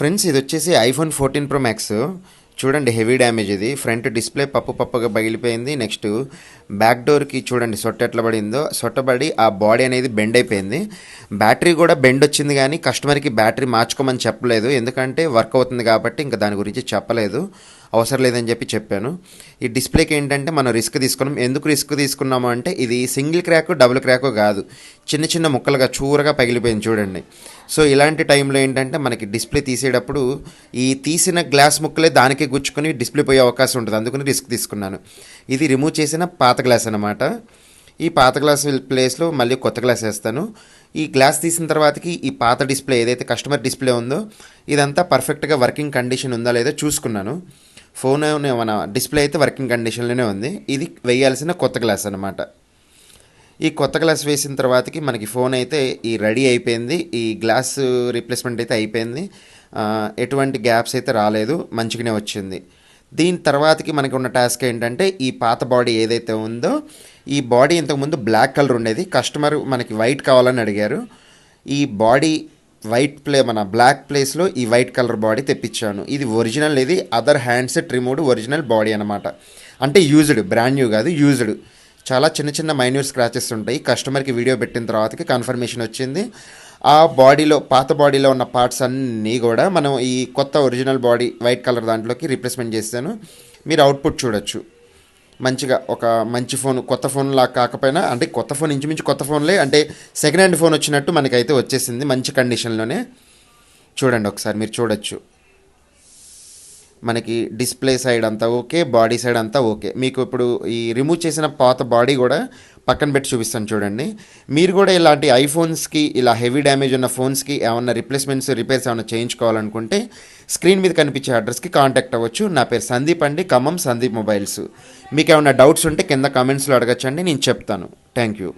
Friends ఇది వచ్చేసి iPhone 14 pro max. చూడండి హెవీ డ్యామేజ్ ఇది. ఫ్రంట్ డిస్ప్లే పప్పుగా పగిలిపోయింది. నెక్స్ట్ బ్యాక్ డోర్కి చూడండి సొట్ట ఎట్లా పడిందో, సొట్టబడి ఆ బాడీ అనేది బెండ్ అయిపోయింది. బ్యాటరీ కూడా బెండ్ వచ్చింది, కానీ కస్టమర్కి బ్యాటరీ మార్చుకోమని చెప్పలేదు, ఎందుకంటే వర్క్ అవుతుంది కాబట్టి ఇంకా దాని గురించి చెప్పలేదు, అవసరం లేదని చెప్పాను. ఈ డిస్ప్లేకి ఏంటంటే మనం రిస్క్ తీసుకున్నాం. ఎందుకు రిస్క్ తీసుకున్నాము అంటే ఇది సింగిల్ క్రాక్ డబుల్ క్రాక్ కాదు, చిన్న చిన్న ముక్కలుగా చూరగా పగిలిపోయింది చూడండి. సో ఇలాంటి టైంలో ఏంటంటే మనకి డిస్ప్లే తీసేటప్పుడు ఈ తీసిన గ్లాస్ ముక్కలే దానికి గుచ్చుకొని డిస్ప్లే పోయే అవకాశం ఉంటుంది, అందుకని రిస్క్ తీసుకున్నాను. ఇది రిమూవ్ చేసిన పాత గ్లాస్ అన్నమాట. ఈ పాత గ్లాస్ ప్లేస్లో మళ్ళీ కొత్త గ్లాస్ వేస్తాను. ఈ గ్లాస్ తీసిన తర్వాతకి ఈ పాత డిస్ప్లే ఏదైతే కస్టమర్ డిస్ప్లే ఉందో ఇదంతా పర్ఫెక్ట్గా వర్కింగ్ కండిషన్ ఉందా లేదా చూసుకున్నాను. ఫోన్ మన డిస్ప్లే అయితే వర్కింగ్ కండిషన్లోనే ఉంది. ఇది వేయాల్సిన కొత్త గ్లాస్ అనమాట. ఈ కొత్త గ్లాస్ వేసిన తర్వాతకి మనకి ఫోన్ అయితే ఈ రెడీ అయిపోయింది. ఈ గ్లాస్ రీప్లేస్మెంట్ అయితే అయిపోయింది. ఎటువంటి గ్యాప్స్ అయితే రాలేదు, మంచిగానే వచ్చింది. దీని తర్వాతకి మనకి ఉన్న టాస్క్ ఏంటంటే ఈ పాత బాడీ ఏదైతే ఉందో ఈ బాడీ ఇంతకుముందు బ్లాక్ కలర్ ఉండేది, కస్టమర్ మనకి వైట్ కావాలని అడిగారు. ఈ బాడీ మన బ్లాక్ ప్లేస్లో ఈ వైట్ కలర్ బాడీ తెప్పించాను. ఇది ఒరిజినల్, ఇది other handset removed original body అనమాట. అంటే యూజ్డ్, బ్రాండ్ న్యూ కాదు, యూజ్డ్. చాలా చిన్న మైన్యూర్ స్క్రాచెస్ ఉంటాయి. కస్టమర్కి వీడియో పెట్టిన తర్వాతకి కన్ఫర్మేషన్ వచ్చింది. ఆ బాడీలో పాత బాడీలో ఉన్న పార్ట్స్ అన్నీ కూడా మనం ఈ కొత్త ఒరిజినల్ బాడీ వైట్ కలర్ దాంట్లోకి రీప్లేస్మెంట్ చేస్తాను. మీరు అవుట్పుట్ చూడొచ్చు. మంచిగా ఒక మంచి ఫోన్, కొత్త ఫోన్ లాగా కాకపోయినా, అంటే కొత్త ఫోన్ ఇంచుమించు కొత్త ఫోన్లే, అంటే సెకండ్ హ్యాండ్ ఫోన్ వచ్చినట్టు మనకైతే వచ్చేసింది మంచి కండిషన్లోనే. చూడండి ఒకసారి మీరు చూడొచ్చు. మనకి డిస్ప్లే సైడ్ అంతా ఓకే, బాడీ సైడ్ అంతా ఓకే. మీకు ఇప్పుడు ఈ రిమూవ్ చేసిన పాత బాడీ కూడా పక్కన పెట్టి చూపిస్తాను చూడండి. మీరు కూడా ఇలాంటి ఐఫోన్స్కి, ఇలా హెవీ డ్యామేజ్ ఉన్న ఫోన్స్కి ఏమన్నా రిప్లేస్మెంట్స్, రిపేర్స్ ఏమైనా చేయించుకోవాలనుకుంటే స్క్రీన్ మీద కనిపించే అడ్రస్కి కాంటాక్ట్ అవ్వచ్చు. నా పేరు సందీప్ అండి, ఖమ్మం సందీప్ మొబైల్స్. మీకు ఏమైనా డౌట్స్ ఉంటే కింద కామెంట్స్లో అడగచ్చండి, నేను చెప్తాను. Thank you.